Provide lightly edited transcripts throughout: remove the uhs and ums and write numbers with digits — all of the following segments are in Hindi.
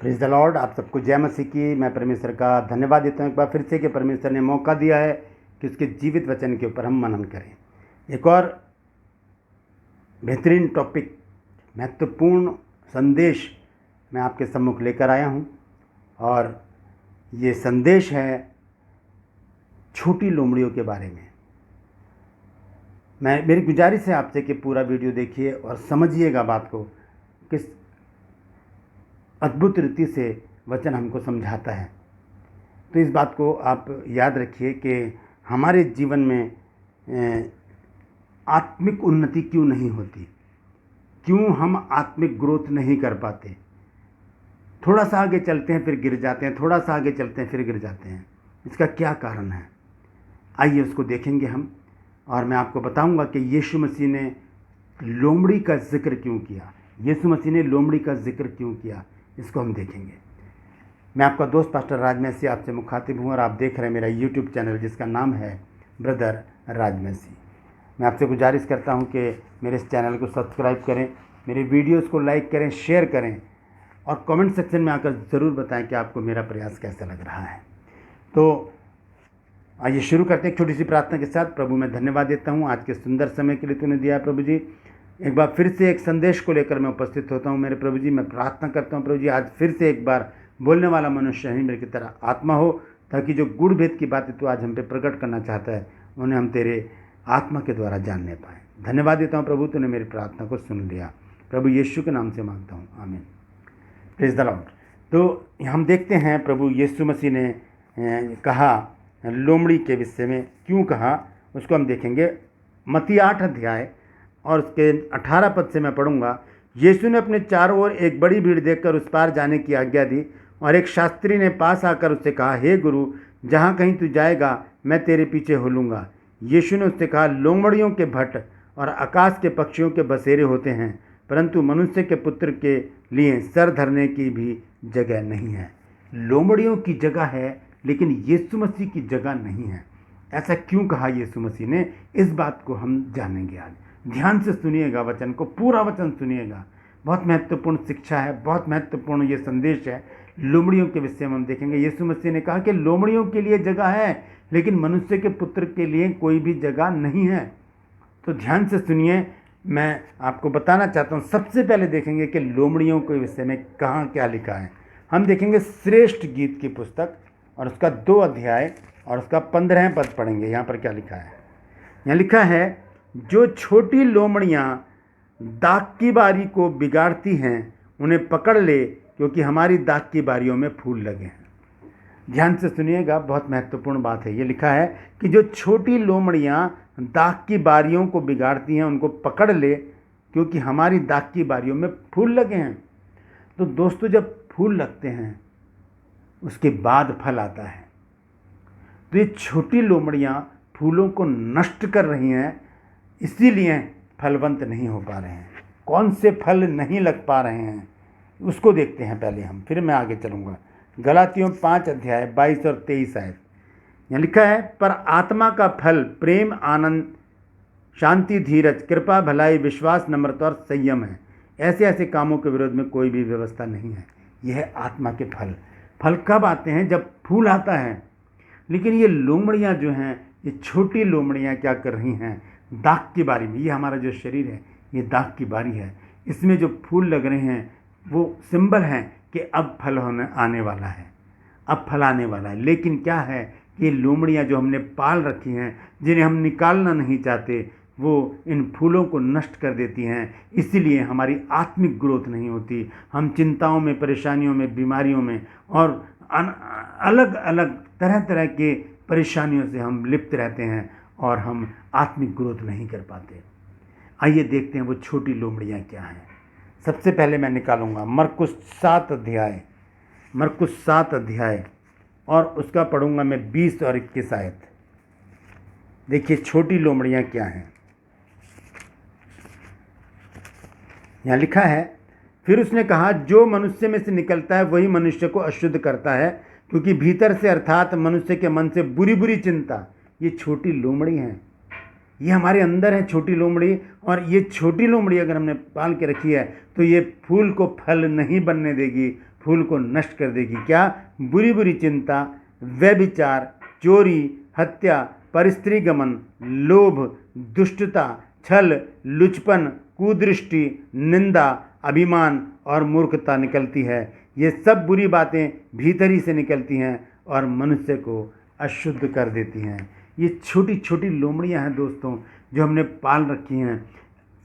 Praise the Lord. आप सबको जय मसीह की। मैं परमेश्वर का धन्यवाद देता हूँ एक बार फिर से कि परमेश्वर ने मौका दिया है कि उसके जीवित वचन के ऊपर हम मनन करें। एक और बेहतरीन टॉपिक, महत्वपूर्ण संदेश मैं आपके सम्मुख लेकर आया हूँ और ये संदेश है छोटी लोमड़ियों के बारे में। मेरी गुजारिश है आपसे कि पूरा वीडियो देखिए और समझिएगा बात को, किस अद्भुत रीति से वचन हमको समझाता है। तो इस बात को आप याद रखिए कि हमारे जीवन में आत्मिक उन्नति क्यों नहीं होती, क्यों हम आत्मिक ग्रोथ नहीं कर पाते। थोड़ा सा आगे चलते हैं फिर गिर जाते हैं, थोड़ा सा आगे चलते हैं फिर गिर जाते हैं। इसका क्या कारण है, आइए उसको देखेंगे हम। और मैं आपको बताऊंगा कि यीशु मसीह ने लोमड़ी का जिक्र क्यों किया, यीशु मसीह ने लोमड़ी का जिक्र क्यों किया, इसको हम देखेंगे। मैं आपका दोस्त पास्टर राजमसी आपसे मुखातिब हूँ और आप देख रहे हैं मेरा यूट्यूब चैनल जिसका नाम है ब्रदर राजमसी। मैं आपसे गुजारिश करता हूँ कि मेरे इस चैनल को सब्सक्राइब करें, मेरे वीडियोस को लाइक करें, शेयर करें और कमेंट सेक्शन में आकर ज़रूर बताएं कि आपको मेरा प्रयास कैसा लग रहा है। तो आइए शुरू करते हैं एक छोटी सी प्रार्थना के साथ। प्रभु मैं धन्यवाद देता हूँ आज के सुंदर समय के लिए तूने दिया है प्रभु जी। एक बार फिर से एक संदेश को लेकर मैं उपस्थित होता हूँ मेरे प्रभु जी। मैं प्रार्थना करता हूँ प्रभु जी, आज फिर से एक बार बोलने वाला मनुष्य ही मेरे की तरह आत्मा हो, ताकि जो गुड़ भेद की बातें तू आज हम पे प्रकट करना चाहता है उन्हें हम तेरे आत्मा के द्वारा जानने पाएँ। धन्यवाद देता हूँ प्रभु, तूने मेरी प्रार्थना को सुन लिया। प्रभु यीशु के नाम से मांगता हूँ, आमीन। Praise the Lord. तो हम देखते हैं प्रभु यीशु मसीह ने कहा लोमड़ी के विषय में, क्यों कहा उसको हम देखेंगे। मत्ती 8 अध्याय और उसके 18 पद से मैं पढ़ूंगा। यीशु ने अपने चारों ओर एक बड़ी भीड़ देखकर उस पार जाने की आज्ञा दी और एक शास्त्री ने पास आकर उससे कहा, हे गुरु, जहाँ कहीं तू जाएगा मैं तेरे पीछे हो लूँगा। यीशु ने उससे कहा, लोमड़ियों के भट्ट और आकाश के पक्षियों के बसेरे होते हैं, परंतु मनुष्य के पुत्र के लिए सर धरने की भी जगह नहीं है। लोमड़ियों की जगह है लेकिन यीशु मसीह की जगह नहीं है। ऐसा क्यों कहा यीशु मसीह ने, इस बात को हम जानेंगे आज। ध्यान से सुनिएगा वचन को, पूरा वचन सुनिएगा। बहुत महत्वपूर्ण शिक्षा है, बहुत महत्वपूर्ण ये संदेश है। लोमड़ियों के विषय में हम देखेंगे। यीशु मसीह ने कहा कि लोमड़ियों के लिए जगह है लेकिन मनुष्य के पुत्र के लिए कोई भी जगह नहीं है। तो ध्यान से सुनिए, मैं आपको बताना चाहता हूँ। सबसे पहले देखेंगे कि लोमड़ियों के विषय में कहाँ क्या लिखा है। हम देखेंगे श्रेष्ठ गीत की पुस्तक और उसका 2 अध्याय और उसका 15 पद पढ़ेंगे। यहाँ पर क्या लिखा है, यहाँ लिखा है, जो छोटी लोमड़ियाँ दाख की बारी को बिगाड़ती हैं उन्हें पकड़ ले, क्योंकि हमारी दाख की बारियों में फूल लगे हैं। ध्यान से सुनिएगा, बहुत महत्वपूर्ण बात है। ये लिखा है कि जो छोटी लोमड़ियाँ दाख की बारियों को बिगाड़ती हैं उनको पकड़ ले, क्योंकि हमारी दाख की बारियों में फूल लगे हैं। तो दोस्तों, जब फूल लगते हैं उसके बाद फल आता है। तो ये छोटी लोमड़ियाँ फूलों को नष्ट कर रही हैं, इसीलिए फलवंत नहीं हो पा रहे हैं। कौन से फल नहीं लग पा रहे हैं उसको देखते हैं पहले हम, फिर मैं आगे चलूँगा। गलातियों 5 अध्याय 22 और 23 आयत, यहाँ लिखा है, पर आत्मा का फल प्रेम, आनंद, शांति, धीरज, कृपा, भलाई, विश्वास, नम्रता और संयम है। ऐसे ऐसे कामों के विरोध में कोई भी व्यवस्था नहीं है। यह है आत्मा के फल। फल कब आते हैं, जब फूल आता है। लेकिन ये लोमड़ियाँ जो हैं, ये छोटी लोमड़ियाँ क्या कर रही हैं, दाख की बारी में, ये हमारा जो शरीर है ये दाख की बारी है, इसमें जो फूल लग रहे हैं वो सिंबल हैं कि अब फल होने आने वाला है, अब फल आने वाला है। लेकिन क्या है कि ये लोमड़ियाँ जो हमने पाल रखी हैं, जिन्हें हम निकालना नहीं चाहते, वो इन फूलों को नष्ट कर देती हैं। इसीलिए हमारी आत्मिक ग्रोथ नहीं होती। हम चिंताओं में, परेशानियों में, बीमारियों में और अलग अलग तरह तरह के परेशानियों से हम लिप्त रहते हैं और हम आत्मिक ग्रोथ नहीं कर पाते। आइए देखते हैं वो छोटी लोमड़ियाँ क्या हैं। सबसे पहले मैं निकालूंगा मरकुस 7 अध्याय, मरकुस 7 अध्याय और उसका पढ़ूंगा मैं 20 और 21 आयत। देखिए छोटी लोमड़ियाँ क्या हैं। यहाँ लिखा है, फिर उसने कहा, जो मनुष्य में से निकलता है वही मनुष्य को अशुद्ध करता है, क्योंकि भीतर से अर्थात मनुष्य के मन से बुरी बुरी चिंता, ये छोटी लोमड़ी हैं, ये हमारे अंदर है छोटी लोमड़ी। और ये छोटी लोमड़ी अगर हमने पाल के रखी है तो ये फूल को फल नहीं बनने देगी, फूल को नष्ट कर देगी। क्या? बुरी बुरी चिंता, व्यभिचार, चोरी, हत्या, परस्त्रीगमन, लोभ, दुष्टता, छल, लुचपन, कुदृष्टि, निंदा, अभिमान और मूर्खता निकलती है। ये सब बुरी बातें भीतर ही से निकलती हैं और मनुष्य को अशुद्ध कर देती हैं। ये छोटी छोटी लोमड़ियाँ हैं दोस्तों, जो हमने पाल रखी हैं।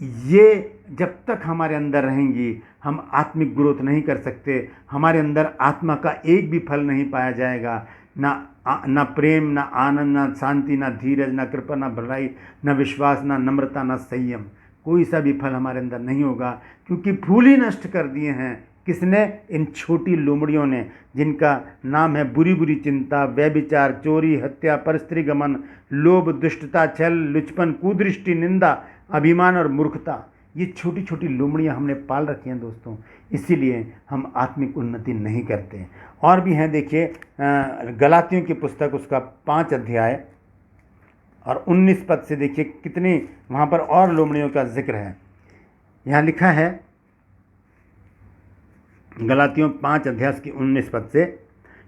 ये जब तक हमारे अंदर रहेंगी, हम आत्मिक ग्रोथ नहीं कर सकते। हमारे अंदर आत्मा का एक भी फल नहीं पाया जाएगा। ना प्रेम, ना आनंद, ना शांति, ना धीरज, ना कृपा, ना भलाई, ना विश्वास, ना नम्रता, ना संयम। कोई सा भी फल हमारे अंदर नहीं होगा, क्योंकि फूल ही नष्ट कर दिए हैं। किसने? इन छोटी लोमड़ियों ने, जिनका नाम है बुरी बुरी चिंता, व्यभिचार, चोरी, हत्या, परस्त्रीगमन, लोभ, दुष्टता, छल, लुचपन, कुदृष्टि, निंदा, अभिमान और मूर्खता। ये छोटी छोटी लोमड़ियाँ हमने पाल रखी हैं दोस्तों, इसीलिए हम आत्मिक उन्नति नहीं करते। और भी हैं, देखिए गलातियों की पुस्तक, उसका 5 अध्याय और 19 पद से देखिए कितनी वहाँ पर और लोमड़ियों का जिक्र है। यहाँ लिखा है गलातियों 5 अध्याय की 19 पद से,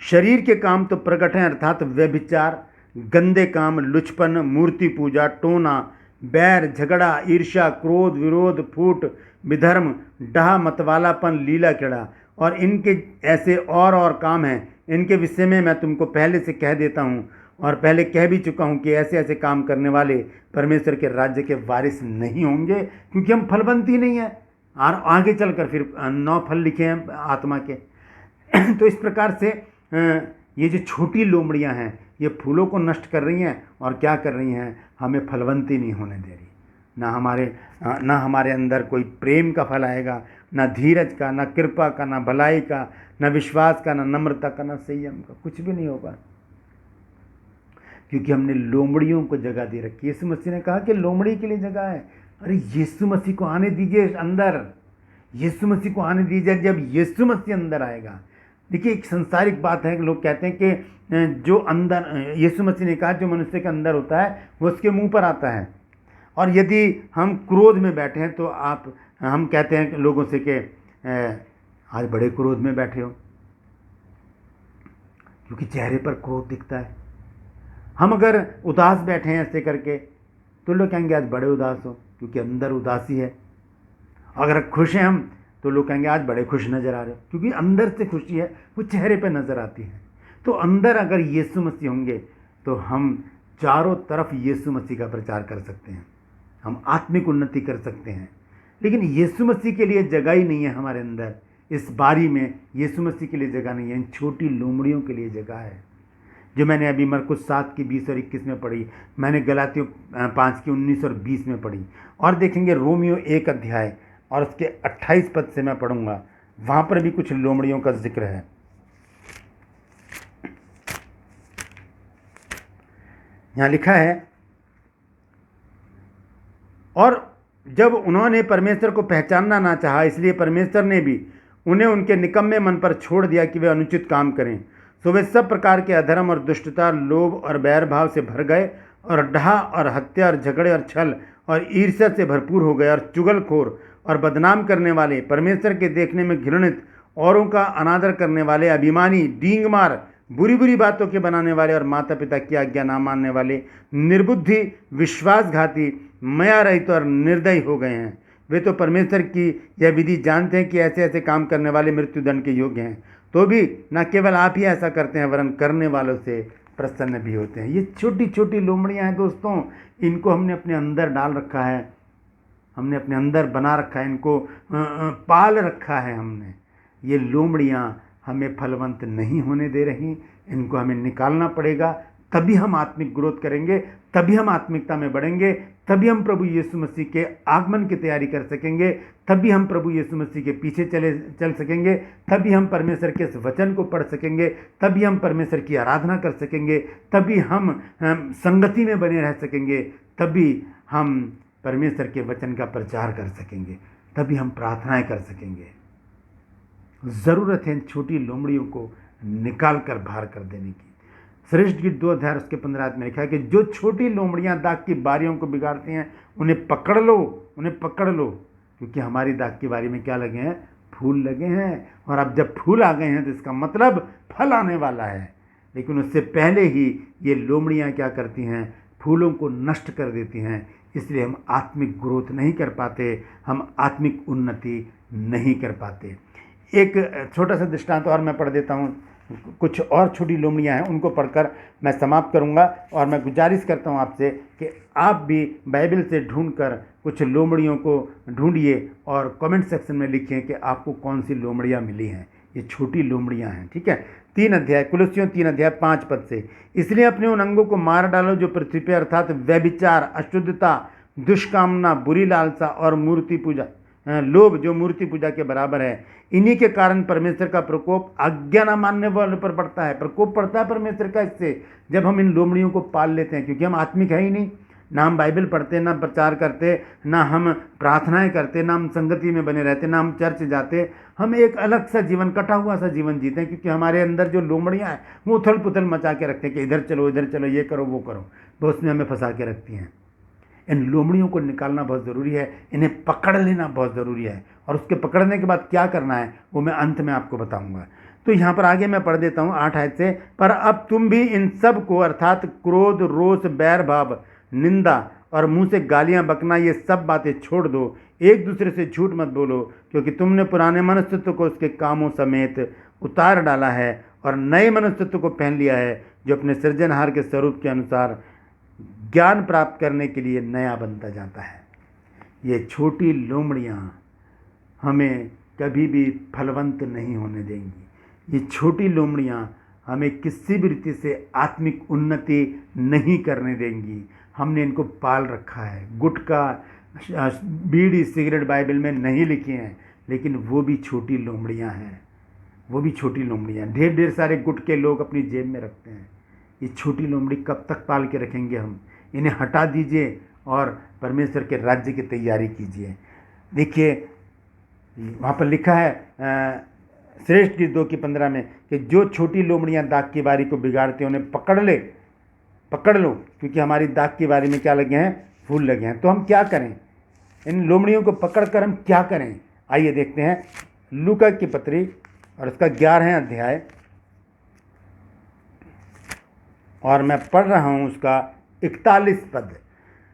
शरीर के काम तो प्रकट हैं, अर्थात व्यभिचार, गंदे काम, लुचपन, मूर्ति पूजा, टोना, बैर, झगड़ा, ईर्ष्या, क्रोध, विरोध, फूट, विधर्म, डाह, मतवालापन, लीला क्रीड़ा और इनके ऐसे और काम हैं। इनके विषय में मैं तुमको पहले से कह देता हूँ और पहले कह भी चुका हूँ कि ऐसे ऐसे काम करने वाले परमेश्वर के राज्य के वारिस नहीं होंगे, क्योंकि हम फलवंत ही नहीं है। और आगे चलकर फिर 9 फल लिखे हैं आत्मा के। तो इस प्रकार से ये जो छोटी लोमड़ियाँ हैं, ये फूलों को नष्ट कर रही हैं और क्या कर रही हैं? हमें फलवंती नहीं होने दे रही। ना हमारे अंदर कोई प्रेम का फल आएगा, ना धीरज का, ना कृपा का, ना भलाई का, ना विश्वास का, ना नम्रता का, ना संयम का, कुछ भी नहीं होगा, क्योंकि हमने लोमड़ियों को जगह दे रखी है। यीशु मसीह ने कहा कि लोमड़ी के लिए जगह है। अरे यीशु मसीह को आने दीजिए अंदर, यीशु मसीह को आने दीजिए। जब यीशु मसीह अंदर आएगा, देखिए एक संसारिक बात है, लोग कहते हैं कि जो अंदर, यीशु मसीह ने कहा जो मनुष्य के अंदर होता है वो उसके मुंह पर आता है। और यदि हम क्रोध में बैठे हैं तो हम कहते हैं लोगों से कि आज बड़े क्रोध में बैठे हो, क्योंकि चेहरे पर क्रोध दिखता है। हम अगर उदास बैठे हैं ऐसे करके तो लोग कहेंगे आज बड़े उदास हो, क्योंकि अंदर उदासी है। अगर खुश हैं हम तो लोग कहेंगे आज बड़े खुश नज़र आ रहे हो, क्योंकि अंदर से खुशी है वो चेहरे पे नज़र आती है। तो अंदर अगर यीशु मसीह होंगे तो हम चारों तरफ यीशु मसीह का प्रचार कर सकते हैं, हम आत्मिक उन्नति कर सकते हैं। लेकिन यीशु मसीह के लिए जगह ही नहीं है हमारे अंदर। इस बारी में यीशु मसीह के लिए जगह नहीं है, इन छोटी लोमड़ियों के लिए जगह है, जो मैंने अभी मरकुस 7 की 20 और 21 में पढ़ी, मैंने गलातियों 5 की 19 और 20 में पढ़ी। और देखेंगे रोमियो 1 अध्याय और उसके 28 पद से मैं पढ़ूंगा, वहाँ पर भी कुछ लोमड़ियों का जिक्र है। यहाँ लिखा है, और जब उन्होंने परमेश्वर को पहचानना ना चाहा, इसलिए परमेश्वर ने भी उन्हें उनके निकम्मे मन पर छोड़ दिया कि वे अनुचित काम करें। तो वे सब प्रकार के अधर्म और दुष्टता, लोभ और बैर भाव से भर गए और डाह और हत्या और झगड़े और छल और ईर्ष्या से भरपूर हो गए और चुगलखोर और बदनाम करने वाले, परमेश्वर के देखने में घृणित, औरों का अनादर करने वाले, अभिमानी, डींगमार, बुरी बुरी बातों के बनाने वाले और माता पिता की आज्ञा ना मानने वाले, निर्बुद्धि, विश्वासघाती, माया रहित और निर्दयी हो गए हैं। वे तो परमेश्वर की यह विधि जानते हैं कि ऐसे ऐसे काम करने वाले मृत्युदंड के योग्य हैं, तो भी न केवल आप ही ऐसा करते हैं वरन करने वालों से प्रसन्न भी होते हैं। ये छोटी छोटी लोमड़ियाँ हैं दोस्तों, इनको हमने अपने अंदर डाल रखा है, हमने अपने अंदर बना रखा है, इनको पाल रखा है हमने। ये लोमड़ियाँ हमें फलवंत नहीं होने दे रही, इनको हमें निकालना पड़ेगा, तभी हम आत्मिक ग्रोथ करेंगे, तभी हम आत्मिकता में बढ़ेंगे, तभी हम प्रभु यीशु मसीह के आगमन की तैयारी कर सकेंगे, तभी हम प्रभु यीशु मसीह के पीछे चल सकेंगे, तभी हम परमेश्वर के इस वचन को पढ़ सकेंगे, तभी हम परमेश्वर की आराधना कर सकेंगे, तभी हम संगति में बने रह सकेंगे, तभी हम परमेश्वर के वचन का प्रचार कर सकेंगे, तभी हम प्रार्थनाएं कर सकेंगे। ज़रूरत है इन छोटी लोमड़ियों को निकाल कर बाहर कर देने की। श्रेष्ठ गीत 2 अध्याय उसके 15 में लिखा है कि जो छोटी लोमड़ियां दाग की बारियों को बिगाड़ती हैं, उन्हें पकड़ लो, उन्हें पकड़ लो, क्योंकि हमारी दाग की बारी में क्या लगे हैं? फूल लगे हैं, और अब जब फूल आ गए हैं तो इसका मतलब फल आने वाला है। लेकिन उससे पहले ही ये लोमड़ियाँ क्या करती हैं, फूलों को नष्ट कर देती हैं। इसलिए हम आत्मिक ग्रोथ नहीं कर पाते, हम आत्मिक उन्नति नहीं कर पाते। एक छोटा सा दृष्टांत और मैं पढ़ देता हूँ। कुछ और छोटी लोमड़ियाँ हैं, उनको पढ़कर मैं समाप्त करूँगा। और मैं गुजारिश करता हूँ आपसे कि आप भी बाइबल से ढूंढकर कुछ लोमड़ियों को ढूंढिए और कमेंट सेक्शन में लिखें कि आपको कौन सी लोमड़ियाँ मिली हैं। ये छोटी लोमड़ियाँ हैं, ठीक है। 3 अध्याय, कुलुस्सियों 3 अध्याय 5 पद से, इसलिए अपने उन अंगों को मार डालो जो पृथ्वी पे, अर्थात व्यभिचार, अशुद्धता, दुष्कामना, बुरी लालसा और मूर्ति पूजा, लोभ जो मूर्ति पूजा के बराबर है। इन्हीं के कारण परमेश्वर का प्रकोप आज्ञा न मानने वालों पर पड़ता है। प्रकोप पड़ता है परमेश्वर का इससे, जब हम इन लोमड़ियों को पाल लेते हैं। क्योंकि हम आत्मिक है ही नहीं, ना हम बाइबल पढ़ते, ना प्रचार करते, ना हम प्रार्थनाएं करते, ना हम संगति में बने रहते, ना हम चर्च जाते। हम एक अलग सा जीवन, कटा हुआ सा जीवन जीते हैं। क्योंकि हमारे अंदर जो लोमड़ियाँ हैं वो उथल पुथल मचा के रखते हैं कि इधर चलो, ये करो, वो करो, वो उसमें हमें फंसा के रखती हैं। इन लोमड़ियों को निकालना बहुत ज़रूरी है, इन्हें पकड़ लेना बहुत ज़रूरी है। और उसके पकड़ने के बाद क्या करना है वो मैं अंत में आपको बताऊंगा। तो यहाँ पर आगे मैं पढ़ देता हूँ 8 आयत से, पर अब तुम भी इन सब को, अर्थात क्रोध, रोष, बैर भाव, निंदा और मुंह से गालियाँ बकना, ये सब बातें छोड़ दो। एक दूसरे से झूठ मत बोलो, क्योंकि तुमने पुराने मनुष्यत्व को उसके कामों समेत उतार डाला है और नए मनुष्यत्व को पहन लिया है, जो अपने सृजनहार के स्वरूप के अनुसार ज्ञान प्राप्त करने के लिए नया बनता जाता है। ये छोटी लोमड़ियाँ हमें कभी भी फलवंत नहीं होने देंगी। ये छोटी लोमड़ियाँ हमें किसी भी रीति से आत्मिक उन्नति नहीं करने देंगी। हमने इनको पाल रखा है। गुटखा, बीड़ी, सिगरेट बाइबल में नहीं लिखे हैं, लेकिन वो भी छोटी लोमड़ियाँ हैं। वो भी छोटी लोमड़ियाँ, ढेर सारे गुटके लोग अपनी जेब में रखते हैं। ये छोटी लोमड़ी कब तक पाल के रखेंगे हम? इन्हें हटा दीजिए और परमेश्वर के राज्य की तैयारी कीजिए। देखिए वहाँ पर लिखा है श्रेष्ठ गीत 2:15 में कि जो छोटी लोमड़ियाँ दाख की बारी को बिगाड़ते हैं उन्हें पकड़ लो, क्योंकि हमारी दाख की बारी में क्या लगे हैं? फूल लगे हैं। तो हम क्या करें? इन लोमड़ियों को पकड़कर हम क्या करें? आइए देखते हैं लूका की पत्री और उसका 11 अध्याय, और मैं पढ़ रहा हूँ उसका 41 पद।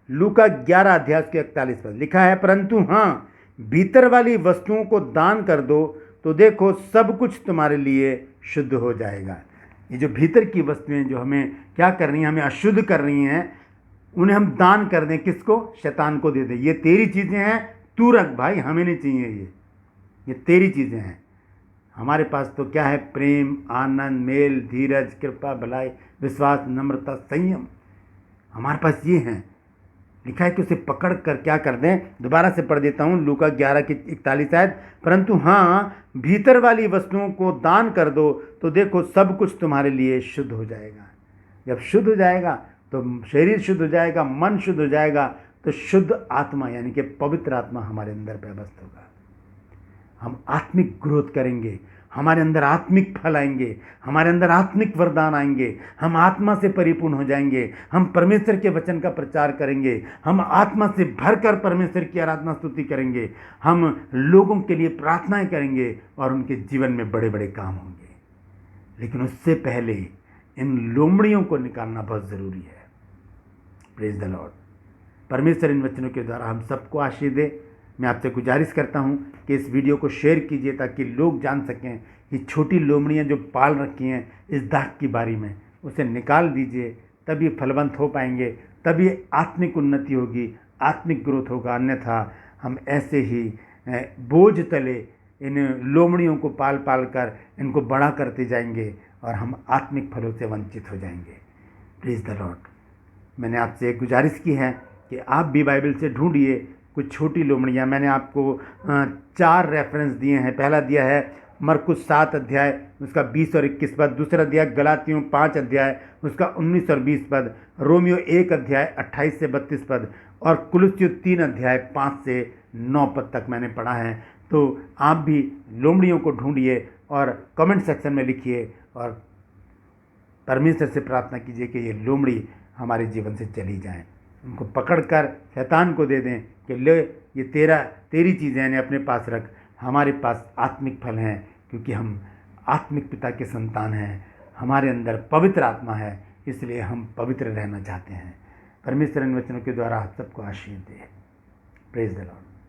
लूका 11 अध्याय के 41 पद लिखा है, परंतु हाँ, भीतर वाली वस्तुओं को दान कर दो तो देखो सब कुछ तुम्हारे लिए शुद्ध हो जाएगा। ये जो भीतर की वस्तुएं जो हमें क्या कर रही हैं, हमें अशुद्ध कर रही हैं, उन्हें हम दान कर दें। किसको? शैतान को दे दें। ये तेरी चीज़ें हैं, तू रख भाई, हमें नहीं चाहिए। ये तेरी चीज़ें हैं। हमारे पास तो क्या है? प्रेम, आनंद, मेल, धीरज, कृपा, भलाई, विश्वास, नम्रता, संयम, हमारे पास ये हैं। लिखा है कि उसे पकड़ कर क्या कर दें। दोबारा से पढ़ देता हूँ लूका 11 की 41 आयत, परंतु हाँ, भीतर वाली वस्तुओं को दान कर दो तो देखो सब कुछ तुम्हारे लिए शुद्ध हो जाएगा। जब शुद्ध हो जाएगा तो शरीर शुद्ध हो जाएगा, मन शुद्ध हो जाएगा, तो शुद्ध आत्मा यानी कि पवित्र आत्मा हमारे अंदर व्यवस्थ होगा। हम आत्मिक ग्रोथ करेंगे, हमारे अंदर आत्मिक फल आएंगे, हमारे अंदर आत्मिक वरदान आएंगे, हम आत्मा से परिपूर्ण हो जाएंगे, हम परमेश्वर के वचन का प्रचार करेंगे, हम आत्मा से भरकर परमेश्वर की आराधना स्तुति करेंगे, हम लोगों के लिए प्रार्थनाएं करेंगे और उनके जीवन में बड़े बड़े काम होंगे। लेकिन उससे पहले इन लोमड़ियों को निकालना बहुत ज़रूरी है। Praise the Lord. परमेश्वर इन वचनों के द्वारा हम सबको आशीष दे। मैं आपसे गुजारिश करता हूं कि इस वीडियो को शेयर कीजिए ताकि लोग जान सकें कि छोटी लोमड़ियां जो पाल रखी हैं इस दाख की बारी में, उसे निकाल दीजिए, तभी फलवंत हो पाएंगे, तभी आत्मिक उन्नति होगी, आत्मिक ग्रोथ होगा। अन्यथा हम ऐसे ही बोझ तले इन लोमड़ियों को पाल कर इनको बड़ा करते जाएंगे और हम आत्मिक फलों से वंचित हो जाएंगे। Please the Lord. मैंने आपसे एक गुजारिश की है कि आप भी बाइबल से ढूंढिए कुछ छोटी लोमड़ियाँ। मैंने आपको 4 रेफरेंस दिए हैं। पहला दिया है मरकुस 7 अध्याय उसका 20 और 21 पद, दूसरा दिया गलातियों 5 अध्याय उसका 19 और 20 पद, रोमियो 1 अध्याय 28 से 32 पद, और कुलुस्सियों 3 अध्याय 5 से 9 पद तक मैंने पढ़ा है। तो आप भी लोमड़ियों को ढूंढिए और कमेंट सेक्शन में लिखिए और परमेश्वर से प्रार्थना कीजिए कि ये लोमड़ी हमारे जीवन से चली जाएं। उनको पकड़कर शैतान को दे दें कि ले, ये तेरी चीज़ें हैं, अपने पास रख, हमारे पास आत्मिक फल हैं, क्योंकि हम आत्मिक पिता के संतान हैं, हमारे अंदर पवित्र आत्मा है, इसलिए हम पवित्र रहना चाहते हैं। परमेश्वर इन वचनों के द्वारा आप सबको आशीष दे। Praise the Lord.